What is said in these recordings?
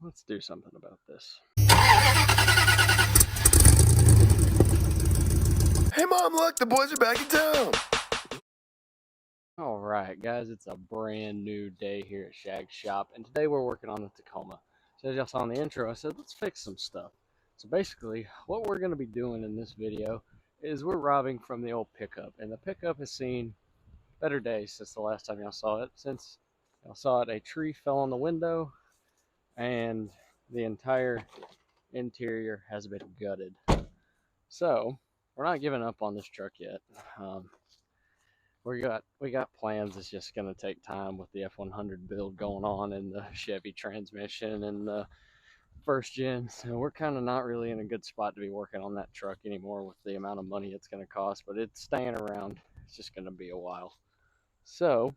Let's do something about this. Hey Mom, look, the boys are back in town. Alright guys, it's a brand new day here at Shag's shop, and today we're working on the Tacoma. So as y'all saw in the intro, I said let's fix some stuff. So basically, what we're going to be doing in this video is we're robbing from the old pickup, and the pickup has seen better days since the last time y'all saw it. Since y'all saw it, a tree fell on the window, and the entire interior has been gutted. So we're not giving up on this truck yet. We got plans. It's just going to take time with the F100 build going on and the Chevy transmission and the first gen. So we're kind of not really in a good spot to be working on that truck anymore with the amount of money it's going to cost, but it's staying around. It's just going to be a while. So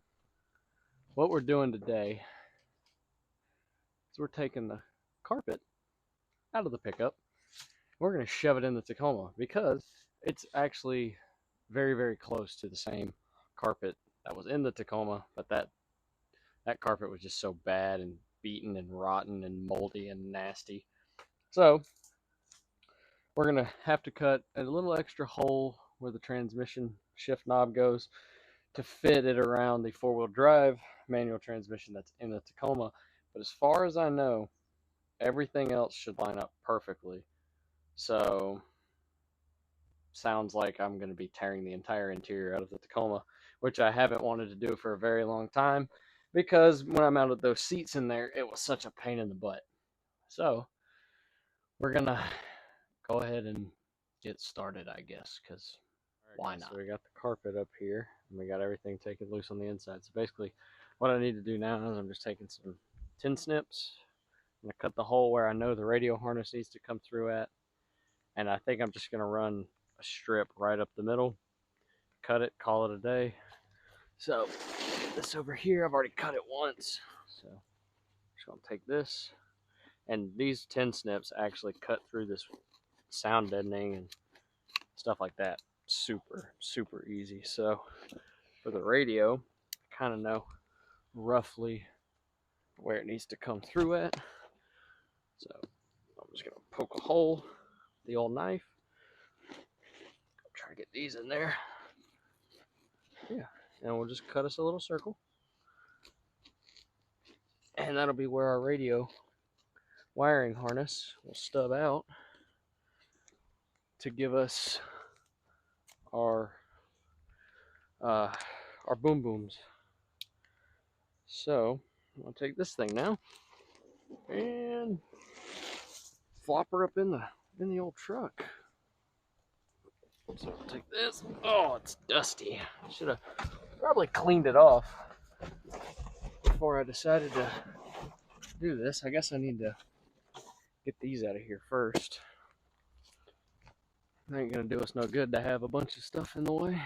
what we're doing today is we're taking the carpet out of the pickup. We're going to shove it in the Tacoma because it's actually very, very close to the same carpet that was in the Tacoma, but that carpet was just so bad and beaten and rotten and moldy and nasty. So we're gonna have to cut a little extra hole where the transmission shift knob goes to fit it around the four-wheel drive manual transmission that's in the Tacoma. But as far as I know, everything else should line up perfectly. So sounds like I'm going to be tearing the entire interior out of the Tacoma, which I haven't wanted to do for a very long time because when I mounted those seats in there, it was such a pain in the butt. So we're going to go ahead and get started, I guess, because why not? So we got the carpet up here, and we got everything taken loose on the inside. So basically, what I need to do now is I'm just taking some tin snips. I'm going to cut the hole where I know the radio harness needs to come through at, and I think I'm just going to run a strip right up the middle, cut it, call it a day. So this over here, I've already cut it once. So I'm just going to take this, and these tin snips actually cut through this sound deadening and stuff like that. Super, super easy. So for the radio, I kind of know roughly where it needs to come through at. So I'm just going to poke a hole with the old knife. Try to get these in there. Yeah, and we'll just cut us a little circle. And that'll be where our radio wiring harness will stub out to give us our boom booms. So I'm gonna take this thing now and flop her up in the old truck. So I'll take this. Oh, it's dusty. I should have probably cleaned it off before I decided to do this. I guess I need to get these out of here first. It ain't gonna do us no good to have a bunch of stuff in the way.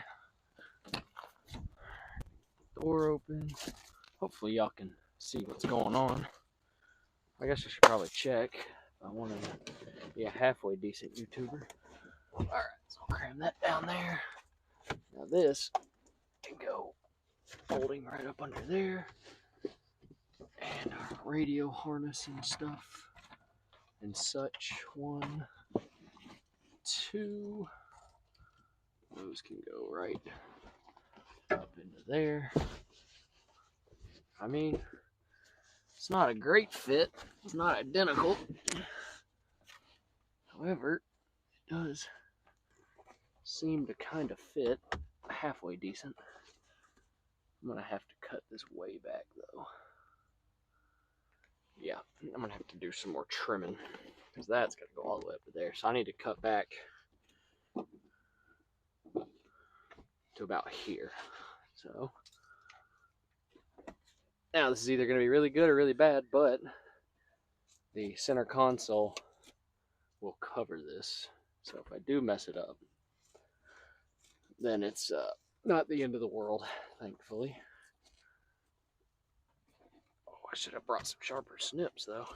Door open. Hopefully y'all can see what's going on. I guess I should probably check if I want to be a halfway decent YouTuber. Alright, so I'll cram that down there. Now this can go folding right up under there. And our radio harness and stuff and such. 1, 2. Those can go right up into there. I mean, it's not a great fit. It's not identical. However, it does seem to kind of fit halfway decent. I'm going to have to cut this way back, though. Yeah, I'm going to have to do some more trimming because that's going to go all the way up to there. So I need to cut back to about here. So now this is either going to be really good or really bad, but the center console will cover this. So if I do mess it up, then it's not the end of the world, thankfully. Oh, I should have brought some sharper snips, though.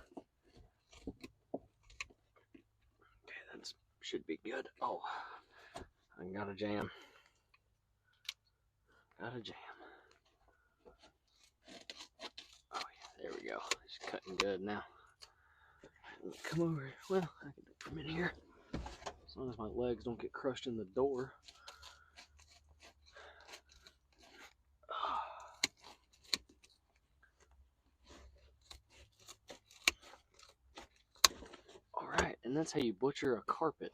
Okay, that should be good. Oh, I got a jam. Got a jam. Oh yeah, there we go. It's cutting good now. Come over. Well, I can do it from in here. As long as my legs don't get crushed in the door. Alright, and that's how you butcher a carpet.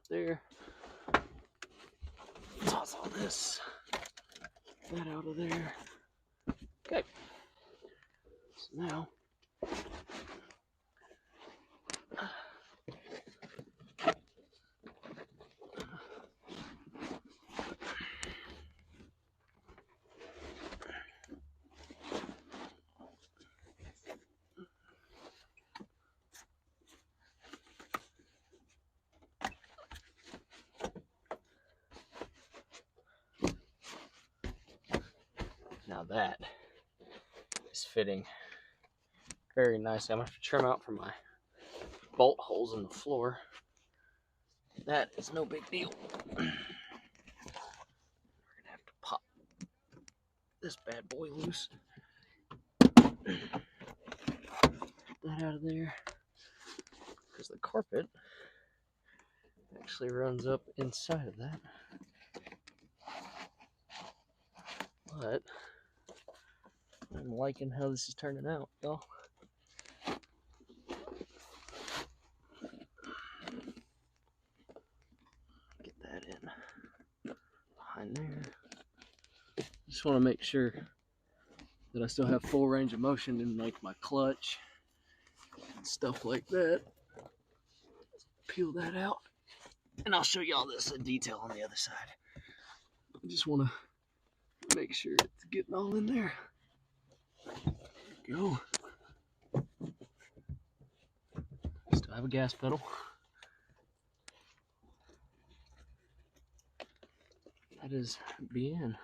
There. Toss all this. That out of there. Okay. So now, that is fitting very nicely. I'm going to have to trim out for my bolt holes in the floor. That is no big deal. We're going to have to pop this bad boy loose. That out of there. Because the carpet actually runs up inside of that. But I'm liking how this is turning out, y'all. Get that in behind there. Just want to make sure that I still have full range of motion in like my clutch and stuff like that. Peel that out, and I'll show y'all this in detail on the other side. I just want to make sure it's getting all in there. There we go. Still have a gas pedal. That is bien.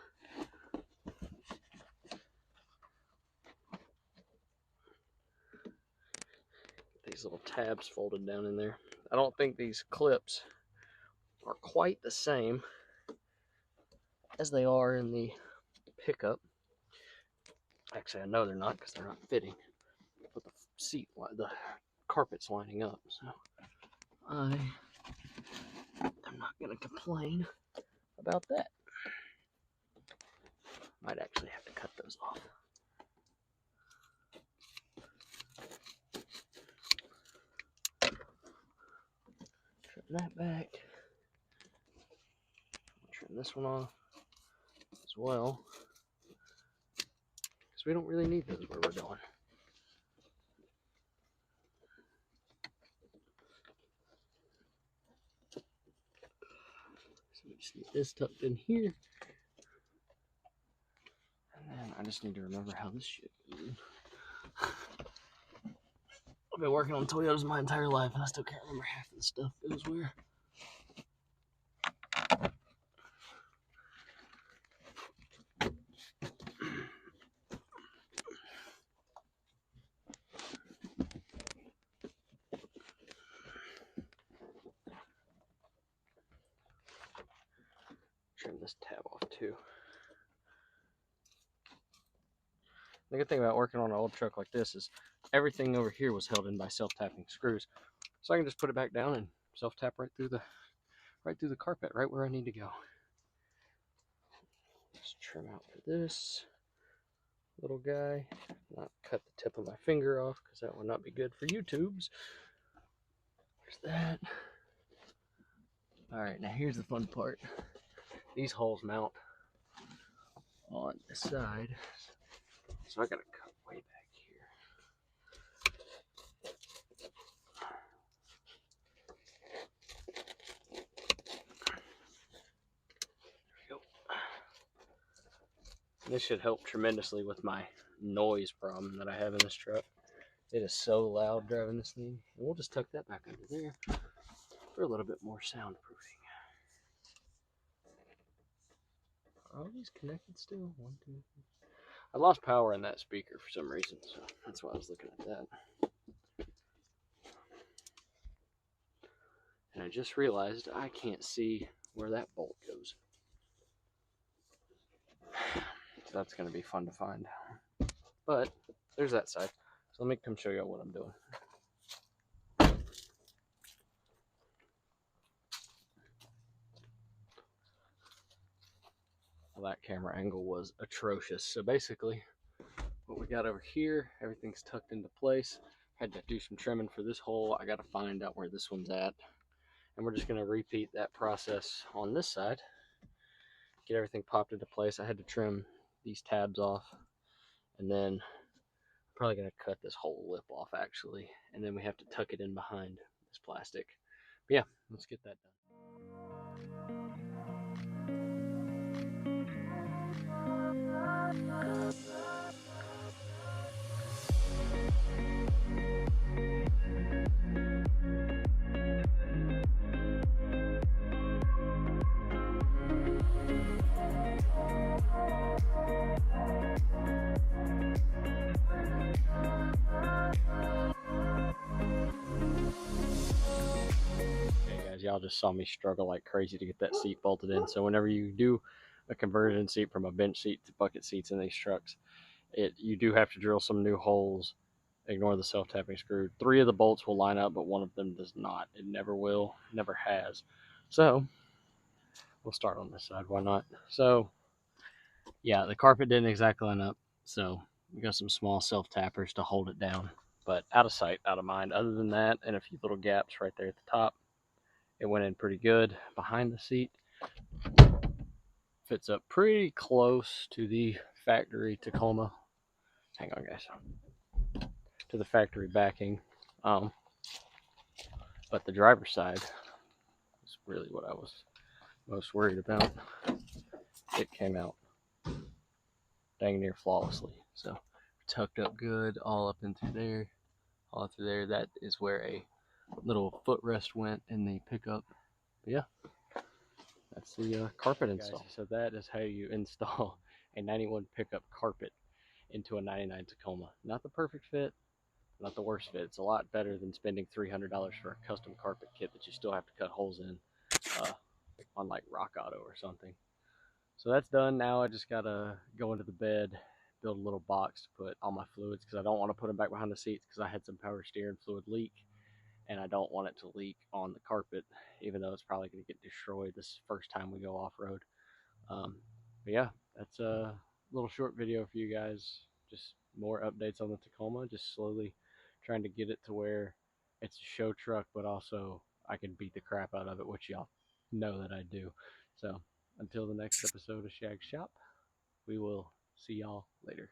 These little tabs folded down in there. I don't think these clips are quite the same as they are in the pickup. Actually, I know they're not because they're not fitting. But the carpet's lining up, so I am not going to complain about that. Might actually have to cut those off. Trim that back. Trim this one off as well, because we don't really need those where we're going. So we just need this tucked in here. And then I just need to remember how this shit goes. I've been working on Toyotas my entire life, and I still can't remember half of the stuff that goes where. Trim this tab off too. The good thing about working on an old truck like this is everything over here was held in by self-tapping screws. So I can just put it back down and self-tap right through the carpet, right where I need to go. Just trim out for this little guy. Not cut the tip of my finger off because that would not be good for YouTubes. There's that. Alright, now here's the fun part. These holes mount on the side. So I gotta cut way back here. There we go. This should help tremendously with my noise problem that I have in this truck. It is so loud driving this thing. And we'll just tuck that back under there for a little bit more soundproofing. Are all these connected still? 1, 2, 3. I lost power in that speaker for some reason, so that's why I was looking at that. And I just realized I can't see where that bolt goes. So that's going to be fun to find. But there's that side. So let me come show you what I'm doing. Well, that camera angle was atrocious. So basically, what we got over here, everything's tucked into place. Had to do some trimming for this hole. I got to find out where this one's at. And we're just going to repeat that process on this side. Get everything popped into place. I had to trim these tabs off. And then I'm probably going to cut this whole lip off actually. And then we have to tuck it in behind this plastic. But yeah, let's get that done. Y'all just saw me struggle like crazy to get that seat bolted in. So whenever you do a conversion seat from a bench seat to bucket seats in these trucks, you do have to drill some new holes. Ignore the self-tapping screw. 3 of the bolts will line up, but 1 of them does not. It never will, never has. So we'll start on this side. Why not? So yeah, the carpet didn't exactly line up. So we got some small self-tappers to hold it down, but out of sight, out of mind. Other than that, and a few little gaps right there at the top, it went in pretty good. Behind the seat fits up pretty close to the factory Tacoma. Hang on, guys. To the factory backing. But the driver's side is really what I was most worried about. It came out dang near flawlessly. So tucked up good, all up into there, all through there. That is where a little footrest went in the pickup. But yeah, that's the carpet install. So that is how you install a 91 pickup carpet into a 99 Tacoma. Not the perfect fit, not the worst fit. It's a lot better than spending $300 for a custom carpet kit that you still have to cut holes in on like Rock Auto or something. So that's done. Now I just gotta go into the bed, build a little box to put all my fluids, because I don't want to put them back behind the seats because I had some power steering fluid leak, and I don't want it to leak on the carpet, even though it's probably going to get destroyed this first time we go off-road. But yeah, that's a little short video for you guys. Just more updates on the Tacoma, just slowly trying to get it to where it's a show truck, but also I can beat the crap out of it, which y'all know that I do. So until the next episode of Shag Shop, we will see y'all later.